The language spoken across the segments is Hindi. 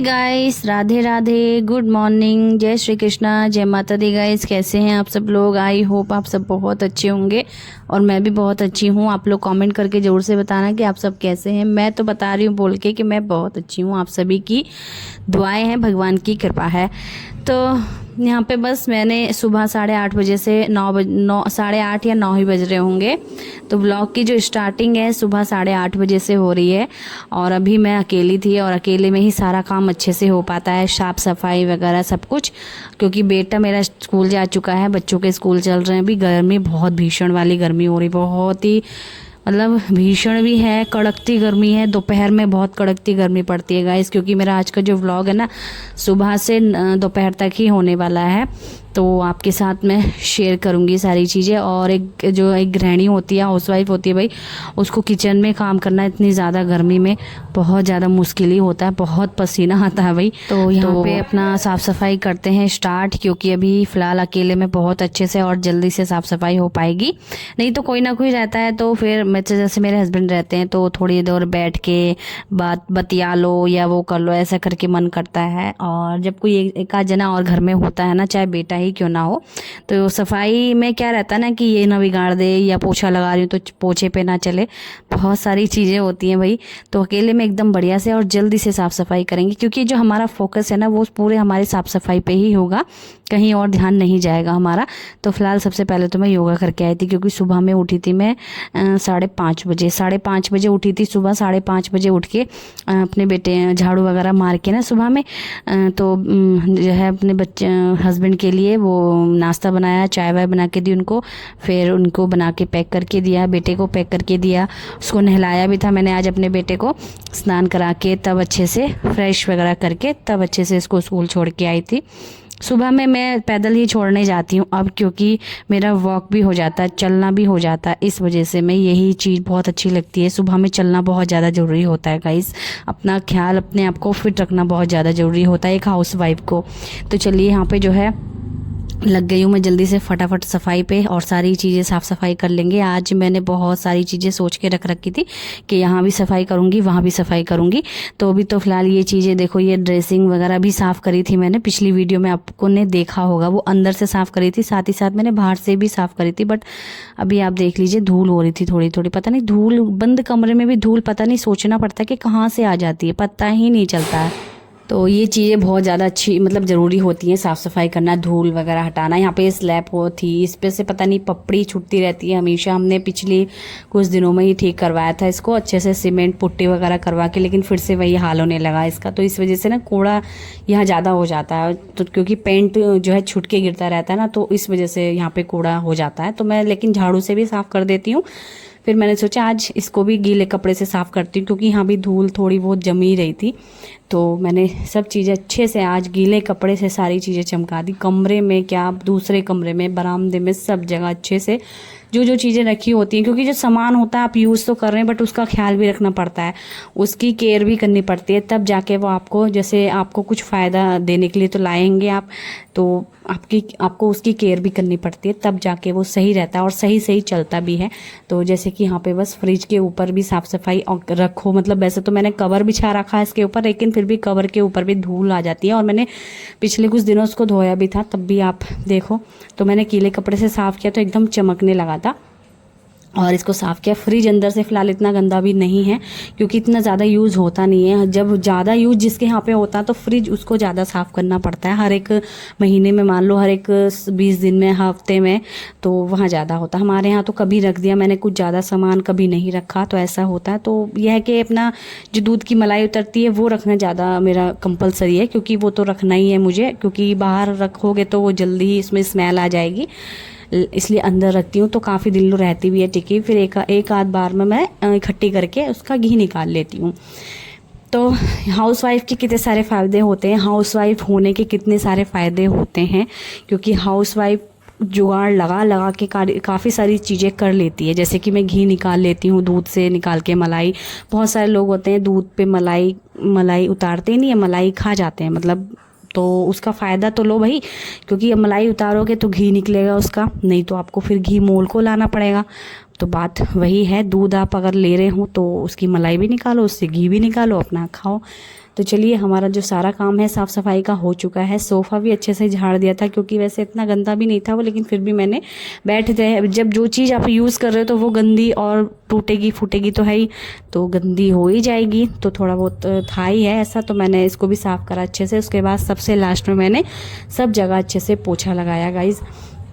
Guys, Radhe Radhe, good morning, जय श्री कृष्णा, जय माता दी। गाइस कैसे हैं आप सब लोग? आई होप आप सब बहुत अच्छे होंगे और मैं भी बहुत अच्छी हूँ। आप लोग कमेंट करके ज़रूर से बताना कि आप सब कैसे हैं। मैं तो बता रही हूँ बोल के कि मैं बहुत अच्छी हूँ। आप सभी की दुआएं हैं, भगवान की कृपा है। तो यहाँ पे बस मैंने सुबह 8:30 बजे से 8:30 या 9 ही बज रहे होंगे। तो ब्लॉग की जो स्टार्टिंग है सुबह 8:30 बजे से हो रही है और अभी मैं अकेली थी और अकेले में ही सारा काम अच्छे से हो पाता है, साफ़ सफाई वगैरह सब कुछ। क्योंकि बेटा मेरा स्कूल जा चुका है, बच्चों के स्कूल चल रहे हैं। अभी गर्मी बहुत भीषण वाली गर्मी हो रही, बहुत ही मतलब भीषण भी है, कड़कती गर्मी है। दोपहर में बहुत कड़कती गर्मी पड़ती है गाइस, क्योंकि मेरा आज का जो व्लॉग है ना सुबह से दोपहर तक ही होने वाला है। तो आपके साथ मैं शेयर करूंगी सारी चीज़ें। और एक गृहिणी होती है, हाउसवाइफ होती है भाई, उसको किचन में काम करना इतनी ज़्यादा गर्मी में बहुत ज़्यादा मुश्किल ही होता है, बहुत पसीना आता है भाई। तो यहाँ पे अपना साफ़ सफाई करते हैं स्टार्ट, क्योंकि अभी फ़िलहाल अकेले में बहुत अच्छे से और जल्दी से साफ़ सफाई हो पाएगी। नहीं तो कोई ना कोई रहता है तो फिर जैसे मेरे हस्बैंड रहते हैं तो थोड़ी देर बैठ के बतिया लो या वो कर लो, ऐसा करके मन करता है। और जब कोई एक आध जना और घर में होता है ना, चाहे बेटा ही क्यों ना हो, तो सफाई में क्या रहता है ना कि ये ना बिगाड़ दे, या पोछा लगा रही हूँ तो पोछे पे ना चले, बहुत सारी चीज़ें होती हैं भाई। तो अकेले में एकदम बढ़िया से और जल्दी से साफ़ सफाई करेंगे, क्योंकि जो हमारा फोकस है ना वो पूरे हमारे साफ़ सफाई पे ही होगा, कहीं और ध्यान नहीं जाएगा हमारा। तो फिलहाल सबसे पहले तो मैं योगा करके आई थी, क्योंकि सुबह में उठी थी मैं 5:30 बजे उठी थी। सुबह 5:30 बजे उठ के अपने बेटे झाड़ू वगैरह मार के ना सुबह में तो जो है अपने बच्चे हस्बैंड के लिए वो नाश्ता बनाया, चाय वाय बना के दी उनको। फिर उनको बना के पैक करके दिया, बेटे को पैक करके दिया, उसको नहलाया भी था मैंने आज अपने बेटे को, स्नान करा के तब अच्छे से फ्रेश वगैरह करके तब अच्छे से इसको स्कूल छोड़ के आई थी। सुबह में मैं पैदल ही छोड़ने जाती हूँ अब, क्योंकि मेरा वॉक भी हो जाता है, चलना भी हो जाता है। इस वजह से मैं यही चीज़ बहुत अच्छी लगती है, सुबह में चलना बहुत ज़्यादा ज़रूरी होता है गाइस। अपना ख्याल, अपने आप को फिट रखना बहुत ज़्यादा ज़रूरी होता है एक हाउसवाइफ को। तो चलिए यहाँ पे जो है लग गई हूँ मैं जल्दी से फटाफट सफाई पे, और सारी चीज़ें साफ़ सफाई कर लेंगे। आज मैंने बहुत सारी चीज़ें सोच के रख रखी थी कि यहाँ भी सफाई करूँगी, वहाँ भी सफाई करूँगी। तो अभी तो फ़िलहाल ये चीज़ें देखो, ये ड्रेसिंग वगैरह भी साफ़ करी थी मैंने, पिछली वीडियो में आपको ने देखा होगा, वो अंदर से साफ़ करी थी, साथ ही साथ मैंने बाहर से भी साफ़ करी थी। बट अभी आप देख लीजिए धूल हो रही थी थोड़ी थोड़ी, पता नहीं धूल, बंद कमरे में भी धूल, पता नहीं, सोचना पड़ता है कि कहाँ से आ जाती है, पता ही नहीं चलता है। तो ये चीज़ें बहुत ज़्यादा अच्छी मतलब ज़रूरी होती हैं, साफ़ सफाई करना, धूल वगैरह हटाना। यहाँ पे स्लैब हो थी, इस पे से पता नहीं पपड़ी छूटती रहती है हमेशा। हमने पिछले कुछ दिनों में ही ठीक करवाया था इसको अच्छे से, सीमेंट पुट्टी वगैरह करवा के, लेकिन फिर से वही हाल होने लगा इसका। तो इस वजह से ना कूड़ा यहाँ ज़्यादा हो जाता है, तो क्योंकि पेंट जो है छूट के गिरता रहता है ना, तो इस वजह से यहाँ पे कूड़ा हो जाता है। तो मैं लेकिन झाड़ू से भी साफ़ कर देती हूँ। फिर मैंने सोचा आज इसको भी गीले कपड़े से साफ़ करती हूँ, क्योंकि यहाँ भी धूल थोड़ी बहुत जमी रही थी। तो मैंने सब चीज़ें अच्छे से आज गीले कपड़े से सारी चीज़ें चमका दी, कमरे में क्या, दूसरे कमरे में, बरामदे में, सब जगह अच्छे से जो चीज़ें रखी होती हैं। क्योंकि जो सामान होता है आप यूज़ तो कर रहे हैं, बट उसका ख्याल भी रखना पड़ता है, उसकी केयर भी करनी पड़ती है, तब जाके वो आपको, जैसे आपको कुछ फ़ायदा देने के लिए तो लाएंगे आप, तो आपको उसकी केयर भी करनी पड़ती है, तब जाके वो सही रहता है और सही चलता भी है। तो जैसे कि यहाँ पे बस फ्रिज के ऊपर भी साफ़ सफाई रखो, मतलब वैसे तो मैंने कवर बिछा रखा है इसके ऊपर, लेकिन फिर भी कवर के ऊपर भी धूल आ जाती है। और मैंने पिछले कुछ दिनों उसको धोया भी था, तब भी आप देखो तो मैंने गीले कपड़े से साफ़ किया तो एकदम चमकने लगा था और इसको साफ़ किया। फ्रिज अंदर से फ़िलहाल इतना गंदा भी नहीं है, क्योंकि इतना ज़्यादा यूज़ होता नहीं है। जब ज़्यादा यूज़ जिसके यहाँ पे होता है तो फ्रिज उसको ज़्यादा साफ़ करना पड़ता है, हर एक महीने में, मान लो हर एक 20 दिन में, हफ्ते में, तो वहाँ ज़्यादा होता है। हमारे यहाँ तो कभी रख दिया मैंने कुछ ज़्यादा सामान, कभी नहीं रखा, तो ऐसा होता है। तो यह है कि अपना जो दूध की मलाई उतरती है वो रखना ज़्यादा मेरा कंपलसरी है, क्योंकि वो तो रखना ही है मुझे, क्योंकि बाहर रखोगे तो वो जल्दी ही इसमें स्मेल आ जाएगी, इसलिए अंदर रखती हूँ। तो काफ़ी दिन रहती भी है टिकी, फिर एक आध बार में मैं इकट्ठी करके उसका घी निकाल लेती हूँ। तो हाउसवाइफ के कितने सारे फ़ायदे होते हैं, हाउसवाइफ होने के कितने सारे फ़ायदे होते हैं, क्योंकि हाउसवाइफ जुगाड़ लगा के काफ़ी सारी चीज़ें कर लेती है। जैसे कि मैं घी निकाल लेती हूँ, दूध से निकाल के मलाई, बहुत सारे लोग होते हैं दूध पे मलाई उतारते ही नहीं है, मलाई खा जाते हैं, मतलब तो उसका फ़ायदा तो लो भाई, क्योंकि अब मलाई उतारोगे तो घी निकलेगा उसका, नहीं तो आपको फिर घी मोल को लाना पड़ेगा। तो बात वही है, दूध आप अगर ले रहे हो तो उसकी मलाई भी निकालो, उससे घी भी निकालो, अपना खाओ। तो तो चलिए, हमारा जो सारा काम है साफ़ सफाई का हो चुका है। सोफ़ा भी अच्छे से झाड़ दिया था, क्योंकि वैसे इतना गंदा भी नहीं था वो, लेकिन फिर भी मैंने बैठ गए। जब जो चीज़ आप यूज़ कर रहे हो तो वो गंदी और टूटेगी फूटेगी तो है ही, तो गंदी हो ही जाएगी। तो थोड़ा बहुत था ही है ऐसा, तो मैंने इसको भी साफ़ करा अच्छे से। उसके बाद सबसे लास्ट में मैंने सब जगह अच्छे से पोछा लगाया गाइज़।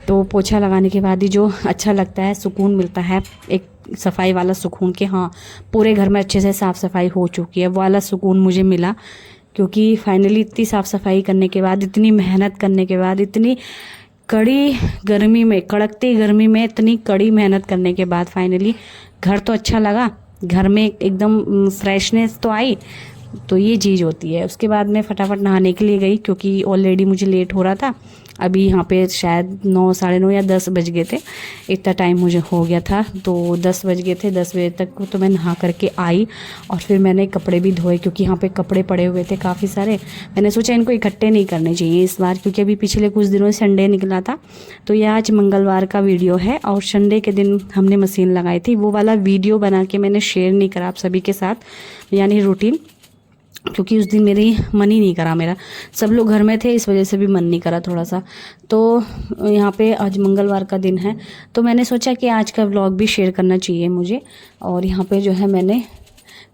तो पोछा लगाने के बाद ही जो अच्छा लगता है, सुकून मिलता है, एक सफाई वाला सुकून कि हाँ पूरे घर में अच्छे से साफ़ सफाई हो चुकी है, वो वाला सुकून मुझे मिला। क्योंकि फाइनली इतनी साफ़ सफाई करने के बाद, इतनी मेहनत करने के बाद, इतनी कड़ी गर्मी में, कड़कती गर्मी में इतनी कड़ी मेहनत करने के बाद फाइनली घर तो अच्छा लगा, घर में एकदम फ्रेशनेस तो आई। तो ये चीज़ होती है। उसके बाद मैं फटाफट नहाने के लिए गई, क्योंकि ऑलरेडी मुझे लेट हो रहा था। अभी यहाँ पे शायद 9, साढ़े 9 या 10 बज गए थे, इतना टाइम मुझे हो गया था। तो 10 बज गए थे, 10 बजे तक तो मैं नहा करके आई। और फिर मैंने कपड़े भी धोए, क्योंकि यहाँ पे कपड़े पड़े हुए थे काफ़ी सारे। मैंने सोचा इनको इकट्ठे नहीं करने चाहिए इस बार, क्योंकि अभी पिछले कुछ दिनों से संडे निकला था। तो ये आज मंगलवार का वीडियो है, और संडे के दिन हमने मशीन लगाई थी। वो वाला वीडियो बना के मैंने शेयर नहीं करा आप सभी के साथ, यानी रूटीन, क्योंकि उस दिन मेरी मन ही नहीं करा, मेरा सब लोग घर में थे, इस वजह से भी मन नहीं करा थोड़ा सा। तो यहाँ पे आज मंगलवार का दिन है, तो मैंने सोचा कि आज का व्लॉग भी शेयर करना चाहिए मुझे। और यहाँ पे जो है मैंने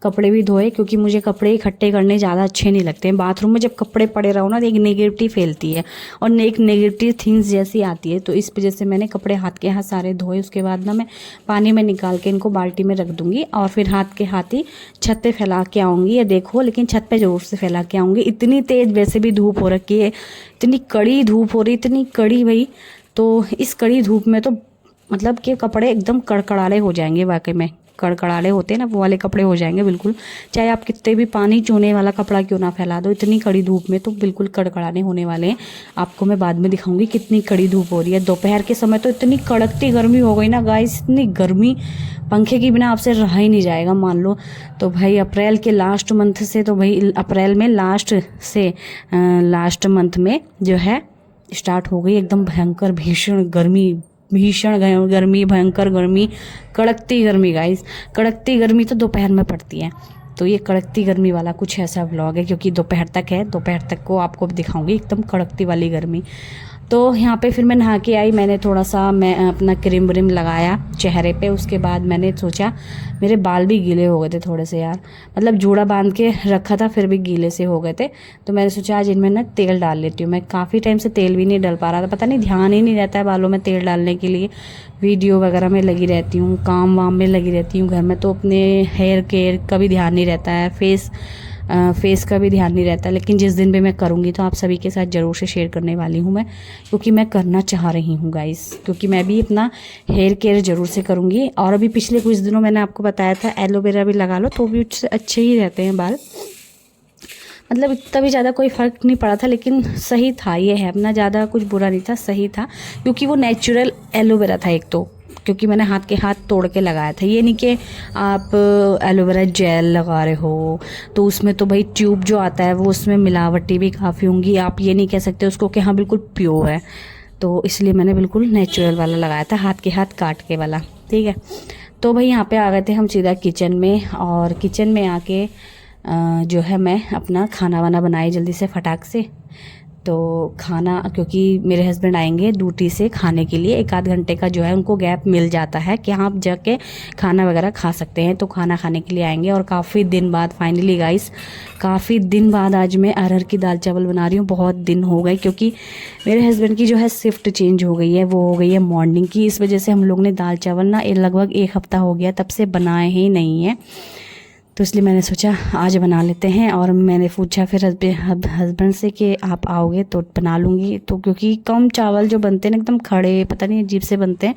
कपड़े भी धोए, क्योंकि मुझे कपड़े इकट्ठे करने ज़्यादा अच्छे नहीं लगते हैं। बाथरूम में जब कपड़े पड़े रहो ना, तो एक नेगेटिविटी फैलती है और एक नेगेटिव थिंग्स जैसी आती है। तो इस वजह से मैंने कपड़े हाथ के हाथ सारे धोए। उसके बाद ना मैं पानी में निकाल के इनको बाल्टी में रख दूँगी, और फिर हाथ के हाथ ही छत पे फैला के आऊँगी। ये देखो, लेकिन छत पे ज़रूर से फैला के आऊँगी। इतनी तेज़ वैसे भी धूप हो रखी है, इतनी कड़ी धूप हो रही, इतनी कड़ी भाई। तो इस कड़ी धूप में तो मतलब कि कपड़े एकदम कड़कड़ाले हो जाएंगे, वाकई में कड़कड़ाले होते हैं ना, वो वाले कपड़े हो जाएंगे बिल्कुल। चाहे आप कितने भी पानी चूने वाला कपड़ा क्यों ना फैला दो, इतनी कड़ी धूप में तो बिल्कुल कड़कड़ाने होने वाले हैं। आपको मैं बाद में दिखाऊंगी कितनी कड़ी धूप हो रही है। दोपहर के समय तो इतनी कड़कती गर्मी हो गई ना गाइस, इतनी गर्मी, पंखे के बिना आपसे रहा ही नहीं जाएगा मान लो। तो भाई अप्रैल के लास्ट मंथ से, तो भाई अप्रैल में लास्ट से लास्ट मंथ में जो है स्टार्ट हो गई एकदम भयंकर भीषण गर्मी, भयंकर गर्मी, कड़कती गर्मी गाइस। कड़कती गर्मी तो दोपहर में पड़ती है। तो ये कड़कती गर्मी वाला कुछ ऐसा व्लॉग है, क्योंकि दोपहर तक है, दोपहर तक को आपको दिखाऊंगी एकदम कड़कती वाली गर्मी। तो यहाँ पे फिर मैं नहा के आई, मैंने थोड़ा सा मैं अपना क्रीम व्रीम लगाया चेहरे पे। उसके बाद मैंने सोचा, मेरे बाल भी गीले हो गए थे थोड़े से यार, मतलब जूड़ा बांध के रखा था फिर भी गीले से हो गए थे। तो मैंने सोचा आज इनमें ना तेल डाल लेती हूँ। मैं काफ़ी टाइम से तेल भी नहीं डाल पा रहा था, पता नहीं ध्यान ही नहीं रहता है बालों में तेल डालने के लिए। वीडियो वगैरह में लगी रहती हूँ, काम वाम में लगी रहती हूँ घर में, तो अपने हेयर केयर का भी ध्यान नहीं रहता है, फेस का भी ध्यान नहीं रहता। लेकिन जिस दिन भी मैं करूँगी तो आप सभी के साथ ज़रूर से शेयर करने वाली हूँ मैं, क्योंकि मैं करना चाह रही हूँ गाइस, क्योंकि मैं भी अपना हेयर केयर ज़रूर से करूँगी। और अभी पिछले कुछ दिनों मैंने आपको बताया था एलोवेरा भी लगा लो तो भी उससे अच्छे ही रहते हैं बाल। मतलब इतना भी ज़्यादा कोई फ़र्क नहीं पड़ा था, लेकिन सही था, ये है अपना, ज़्यादा कुछ बुरा नहीं था, सही था। क्योंकि वो नेचुरल एलोवेरा था एक तो, क्योंकि मैंने हाथ के हाथ तोड़ के लगाया था। ये नहीं कि आप एलोवेरा जेल लगा रहे हो तो उसमें तो भाई ट्यूब जो आता है वो उसमें मिलावटी भी काफ़ी होंगी, आप ये नहीं कह सकते उसको कि हाँ बिल्कुल प्योर है। तो इसलिए मैंने बिल्कुल नेचुरल वाला लगाया था, हाथ के हाथ काट के वाला, ठीक है। तो भाई यहाँ पे आ गए थे हम सीधा किचन में, और किचन में आके जो है मैं अपना खाना वाना बनाई जल्दी से फटाक से। तो खाना, क्योंकि मेरे हस्बैंड आएंगे ड्यूटी से खाने के लिए, 1 आध घंटे का जो है उनको गैप मिल जाता है कि आप जाके खाना वगैरह खा सकते हैं। तो खाना खाने के लिए आएंगे, और काफ़ी दिन बाद फाइनली गाइस, काफ़ी दिन बाद आज मैं अरहर की दाल चावल बना रही हूँ। बहुत दिन हो गए, क्योंकि मेरे हस्बैंड की जो है शिफ्ट चेंज हो गई है, वो हो गई है मॉर्निंग की। इस वजह से हम लोग ने दाल चावल ना लगभग 1 हफ्ता हो गया तब से बनाए ही नहीं है। तो इसलिए मैंने सोचा आज बना लेते हैं। और मैंने पूछा फिर हस्बैंड से कि आप आओगे तो बना लूँगी। तो क्योंकि कम चावल जो बनते हैं ना एकदम खड़े, पता नहीं अजीब से बनते हैं,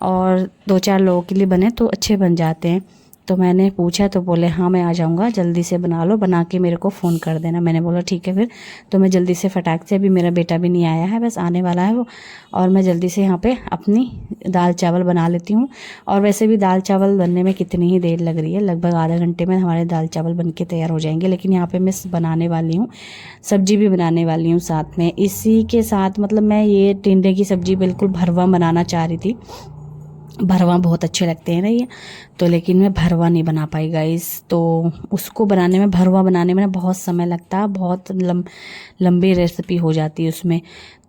और 2-4 लोगों के लिए बने तो अच्छे बन जाते हैं। तो मैंने पूछा तो बोले हाँ मैं आ जाऊँगा, जल्दी से बना लो, बना के मेरे को फ़ोन कर देना। मैंने बोला ठीक है फिर। तो मैं जल्दी से फटाक से, अभी मेरा बेटा भी नहीं आया है, बस आने वाला है वो, और मैं जल्दी से यहाँ पे अपनी दाल चावल बना लेती हूँ। और वैसे भी दाल चावल बनने में कितनी ही देर लग रही है, लगभग आधा घंटे में हमारे दाल चावल बन के तैयार हो जाएंगे। लेकिन यहाँ पर मैं बनाने वाली हूँ, सब्जी भी बनाने वाली हूँ साथ में। इसी के साथ मतलब मैं ये टिंडे की सब्ज़ी बिल्कुल भरवा बनाना चाह रही थी, भरवा बहुत अच्छे लगते हैं ना ये, तो लेकिन मैं भरवा नहीं बना पाई गाइस। तो उसको बनाने में, भरवा बनाने में ना बहुत समय लगता है, बहुत लंबी रेसिपी हो जाती है उसमें।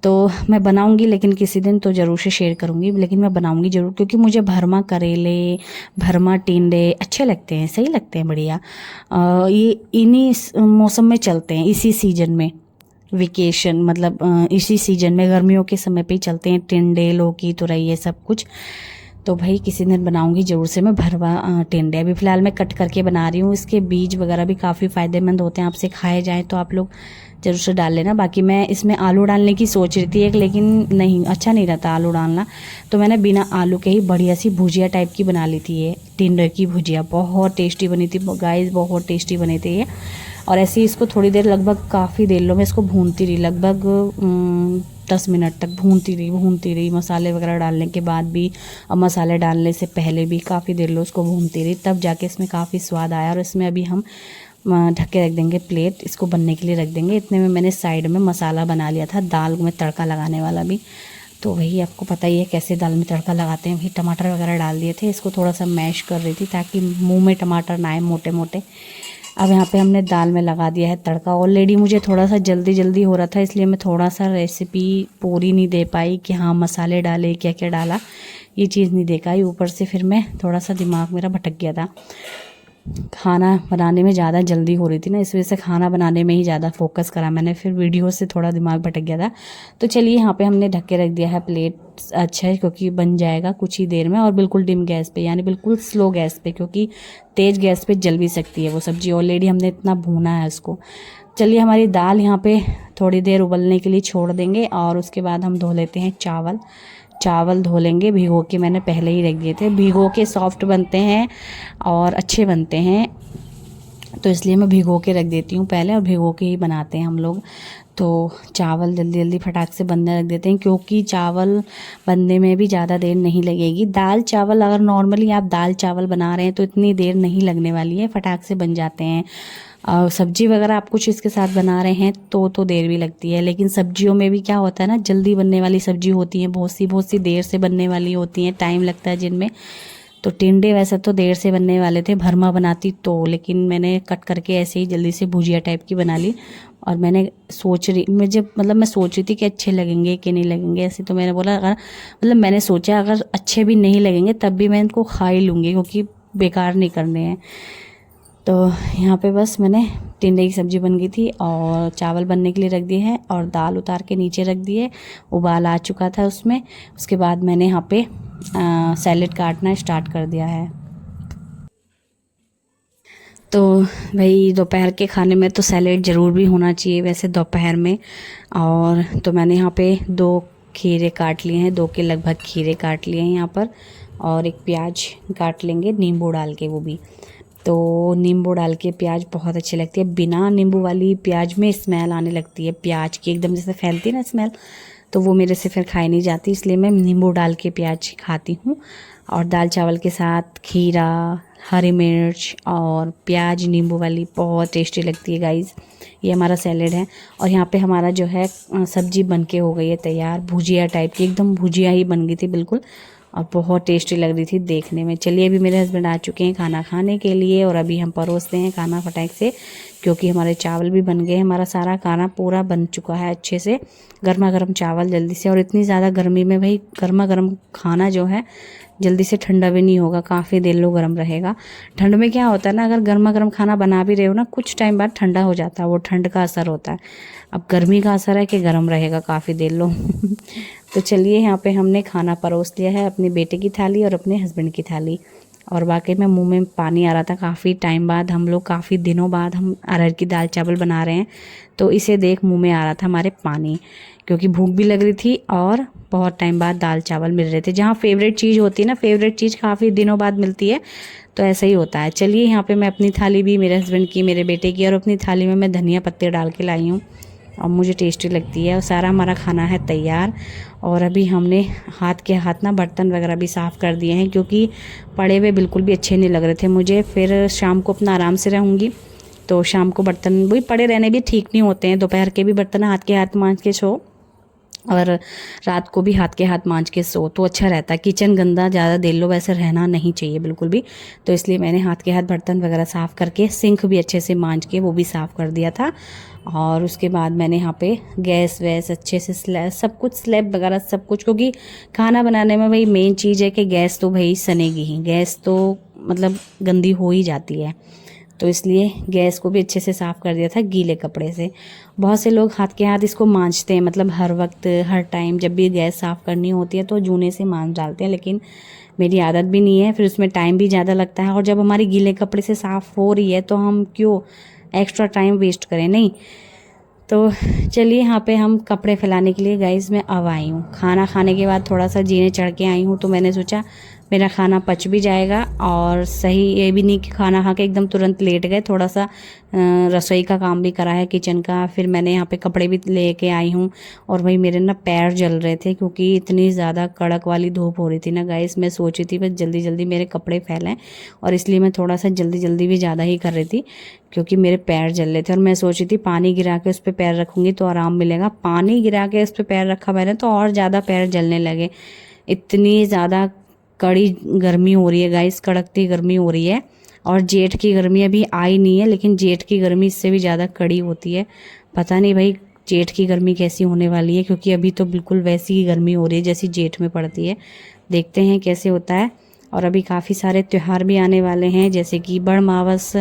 तो मैं बनाऊंगी, लेकिन किसी दिन तो ज़रूर से शेयर करूंगी, लेकिन मैं बनाऊंगी ज़रूर, क्योंकि मुझे भरमा करेले, भरमा टिंडे अच्छे लगते हैं, सही लगते हैं, बढ़िया। ये इन्हीं मौसम में चलते हैं, इसी सीजन में, वेकेशन मतलब इसी सीजन में, गर्मियों के समय पे ही चलते हैं टिंडे, लौकी, तुरई, ये सब कुछ। तो भाई किसी दिन बनाऊंगी ज़रूर से मैं भरवा टिंडे। अभी फ़िलहाल मैं कट करके बना रही हूँ। इसके बीज वगैरह भी काफ़ी फ़ायदेमंद होते हैं, आपसे खाए जाएँ तो आप लोग ज़रूर से डाल लेना। बाकी मैं इसमें आलू डालने की सोच रही थी एक, लेकिन नहीं, अच्छा नहीं रहता आलू डालना, तो मैंने बिना आलू के ही बढ़िया सी भुजिया टाइप की बना ली थी। ये टिंडे की भुजिया बहुत टेस्टी बनी थी गाइस, बहुत टेस्टी बने थे ये। और ऐसे ही इसको थोड़ी देर, लगभग काफ़ी देर लो मैं इसको भूनती रही, लगभग 10 मिनट तक भूनती रही मसाले वगैरह डालने के बाद भी, और मसाले डालने से पहले भी काफ़ी देर लो उसको भूनती रही, तब जाके इसमें काफ़ी स्वाद आया। और इसमें अभी हम ढक के रख देंगे प्लेट, इसको बनने के लिए रख देंगे। इतने में मैंने साइड में मसाला बना लिया था दाल में तड़का लगाने वाला भी। तो वही आपको पता ही है कैसे दाल में तड़का लगाते हैं। वही टमाटर वगैरह डाल दिए थे, इसको थोड़ा सा मैश कर रही थी ताकि मुंह में टमाटर ना आए मोटे मोटे। अब यहाँ पे हमने दाल में लगा दिया है तड़का। ऑलरेडी मुझे थोड़ा सा जल्दी हो रहा था, इसलिए मैं थोड़ा सा रेसिपी पूरी नहीं दे पाई कि हाँ मसाले डाले, क्या क्या डाला, ये चीज़ नहीं दे पाई। ऊपर से फिर मैं थोड़ा सा, दिमाग मेरा भटक गया था, खाना बनाने में ज़्यादा जल्दी हो रही थी ना, इस वजह से खाना बनाने में ही ज़्यादा फोकस करा मैंने, फिर वीडियो से थोड़ा दिमाग भटक गया था। तो चलिए यहाँ पे हमने ढक के रख दिया है प्लेट। अच्छा है, क्योंकि बन जाएगा कुछ ही देर में, और बिल्कुल डिम गैस पे, यानी बिल्कुल स्लो गैस पे, क्योंकि तेज़ गैस पे जल भी सकती है वो सब्ज़ी, ऑलरेडी हमने इतना भूना है उसको। चलिए हमारी दाल यहाँ पे थोड़ी देर उबलने के लिए छोड़ देंगे, और उसके बाद हम धो लेते हैं चावल धो लेंगे, भिगो के मैंने पहले ही रख दिए थे। भिगो के सॉफ्ट बनते हैं और अच्छे बनते हैं, तो इसलिए मैं भिगो के रख देती हूँ पहले, और भिगो के ही बनाते हैं हम लोग। तो चावल जल्दी फटाक से बनने रख देते हैं, क्योंकि चावल बनने में भी ज़्यादा देर नहीं लगेगी। दाल चावल, अगर नॉर्मली आप दाल चावल बना रहे हैं तो इतनी देर नहीं लगने वाली है, फटाक से बन जाते हैं। सब्जी वगैरह आप कुछ इसके साथ बना रहे हैं तो देर भी लगती है, लेकिन सब्जियों में भी क्या होता है ना, जल्दी बनने वाली सब्जी होती हैं, बहुत सी देर से बनने वाली होती हैं, टाइम लगता है जिनमें। तो टिंडे वैसे तो देर से बनने वाले थे, भरमा बनाती तो, लेकिन मैंने कट करके ऐसे ही जल्दी से भुजिया टाइप की बना ली। और मैं सोच रही थी कि अच्छे लगेंगे कि नहीं लगेंगे, ऐसे तो मैंने बोला, अगर मैंने सोचा अगर अच्छे भी नहीं लगेंगे तब भी मैं इनको खा ही लूँगी, क्योंकि बेकार नहीं करने हैं। तो यहाँ पे बस मैंने टिंडे की सब्ज़ी बन गई थी, और चावल बनने के लिए रख दिए हैं, और दाल उतार के नीचे रख दिए, उबाल आ चुका था उसमें। उसके बाद मैंने यहाँ पे सैलेड काटना स्टार्ट कर दिया है। तो भाई दोपहर के खाने में तो सैलेड ज़रूर भी होना चाहिए वैसे दोपहर में। और तो मैंने यहाँ पे 2 खीरे काट लिए हैं, 2 के लगभग खीरे काट लिए हैं यहाँ पर, और एक प्याज काट लेंगे नींबू डाल के, वो भी। तो नींबू डाल के प्याज बहुत अच्छी लगती है, बिना नींबू वाली प्याज में स्मेल आने लगती है प्याज की, एकदम जैसे फैलती है ना स्मेल, तो वो मेरे से फिर खाई नहीं जाती, इसलिए मैं नींबू डाल के प्याज खाती हूँ। और दाल चावल के साथ खीरा, हरी मिर्च और प्याज नींबू वाली बहुत टेस्टी लगती है गाइज़। ये हमारा सैलेड है। और यहाँ पे हमारा जो है सब्जी बन के हो गई है तैयार, भुजिया टाइप की, एकदम भुजिया ही बन गई थी बिल्कुल, और बहुत टेस्टी लग रही थी देखने में। चलिए अभी मेरे हस्बैंड आ चुके हैं खाना खाने के लिए, और अभी हम परोसते हैं खाना फटाक से, क्योंकि हमारे चावल भी बन गए, हमारा सारा खाना पूरा बन चुका है अच्छे से। गर्मा गर्म चावल जल्दी से, और इतनी ज़्यादा गर्मी में भाई गर्मा गर्म खाना जो है जल्दी से ठंडा भी नहीं होगा, काफ़ी देर लो गर्म रहेगा। ठंड में क्या होता है ना, अगर गर्मा गर्म खाना बना भी रहे हो ना, कुछ टाइम बाद ठंडा हो जाता है, वो ठंड का असर होता है। अब गर्मी का असर है कि गर्म रहेगा काफ़ी देर लो। तो चलिए यहाँ पे हमने खाना परोस लिया है, अपने बेटे की थाली और अपने हस्बैंड की थाली। और वाकई में मुंह में पानी आ रहा था, काफ़ी टाइम बाद हम लोग, काफ़ी दिनों बाद हम अरहर की दाल चावल बना रहे हैं, तो इसे देख मुंह में आ रहा था हमारे पानी, क्योंकि भूख भी लग रही थी और बहुत टाइम बाद दाल चावल मिल रहे थे। जहाँ फेवरेट चीज़ होती है ना, फेवरेट चीज़ काफ़ी दिनों बाद मिलती है, तो ऐसा ही होता है। चलिए यहाँ पे मैं अपनी थाली भी, मेरे हस्बैंड की, मेरे बेटे की, और अपनी थाली में मैं धनिया पत्ते डाल के लाई हूँ, और मुझे टेस्टी लगती है। और सारा हमारा खाना है तैयार। और अभी हमने हाथ ना बर्तन वगैरह भी साफ़ कर दिए हैं, क्योंकि पड़े हुए बिल्कुल भी अच्छे नहीं लग रहे थे मुझे। फिर शाम को अपना आराम से रहूँगी, तो शाम को बर्तन वही पड़े रहने भी ठीक नहीं होते हैं, दोपहर के भी बर्तन हाथ के हाथ मांज के सो, और रात को भी हाथ के हाथ मांज के सो तो अच्छा रहता है। किचन गंदा ज़्यादा देर लो वैसे रहना नहीं चाहिए बिल्कुल भी। तो इसलिए मैंने हाथ के हाथ बर्तन वगैरह साफ़ करके सिंक भी अच्छे से मांज के वो भी साफ़ कर दिया था। और उसके बाद मैंने यहाँ पे गैस वैस अच्छे से सब कुछ स्लैब वगैरह सब कुछ, क्योंकि खाना बनाने में भाई मेन चीज़ है कि गैस तो भाई सनेगी ही, गैस तो मतलब गंदी हो ही जाती है। तो इसलिए गैस को भी अच्छे से साफ़ कर दिया था गीले कपड़े से। बहुत से लोग हाथ के हाथ इसको मांजते हैं, मतलब हर वक्त हर टाइम जब भी गैस साफ़ करनी होती है तो जूने से मांज डालते हैं, लेकिन मेरी आदत भी नहीं है, फिर उसमें टाइम भी ज़्यादा लगता है। और जब हमारी गीले कपड़े से साफ़ हो रही है तो हम क्यों एक्स्ट्रा टाइम वेस्ट करें, नहीं। तो चलिए यहाँ पे हम कपड़े फैलाने के लिए गाइस मैं अब आई हूँ। खाना खाने के बाद थोड़ा सा जीने चढ़ के आई हूँ, तो मैंने सोचा मेरा खाना पच भी जाएगा और सही, ये भी नहीं कि खाना खा के एकदम तुरंत लेट गए, थोड़ा सा रसोई का काम भी करा है किचन का। फिर मैंने यहाँ पे कपड़े भी लेके आई हूँ। और वही मेरे ना पैर जल रहे थे क्योंकि इतनी ज़्यादा कड़क वाली धूप हो रही थी ना गाइस। मैं सोची थी बस जल्दी जल्दी मेरे कपड़े फैलें, और इसलिए मैं थोड़ा सा जल्दी जल्दी भी ज़्यादा ही कर रही थी क्योंकि मेरे पैर जल रहे थे। और मैं सोची थी पानी गिरा के उस पर पैर रखूँगी तो आराम मिलेगा। पानी गिरा के उस पर पैर रखा मैंने तो और ज़्यादा पैर जलने लगे। इतनी ज़्यादा कड़ी गर्मी हो रही है गाइस, कड़कती गर्मी हो रही है। और जेठ की गर्मी अभी आई नहीं है, लेकिन जेठ की गर्मी इससे भी ज़्यादा कड़ी होती है। पता नहीं भाई जेठ की गर्मी कैसी होने वाली है, क्योंकि अभी तो बिल्कुल वैसी ही गर्मी हो रही है जैसी जेठ में पड़ती है। देखते हैं कैसे होता है। और अभी काफ़ी सारे त्यौहार भी आने वाले हैं, जैसे कि बड़मावस,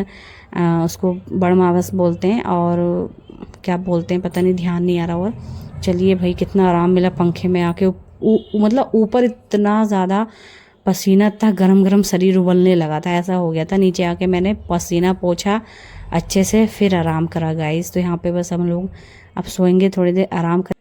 उसको बड़मावस बोलते हैं, और क्या बोलते हैं पता नहीं, ध्यान नहीं आ रहा। और चलिए भाई कितना आराम मिला पंखे में आके। मतलब ऊपर इतना ज़्यादा पसीना था, गरम गरम शरीर उबलने लगा था, ऐसा हो गया था। नीचे आके मैंने पसीना पोंछा अच्छे से, फिर आराम करा गाइस। तो यहाँ पे बस हम लोग अब सोएंगे, थोड़ी देर आराम कर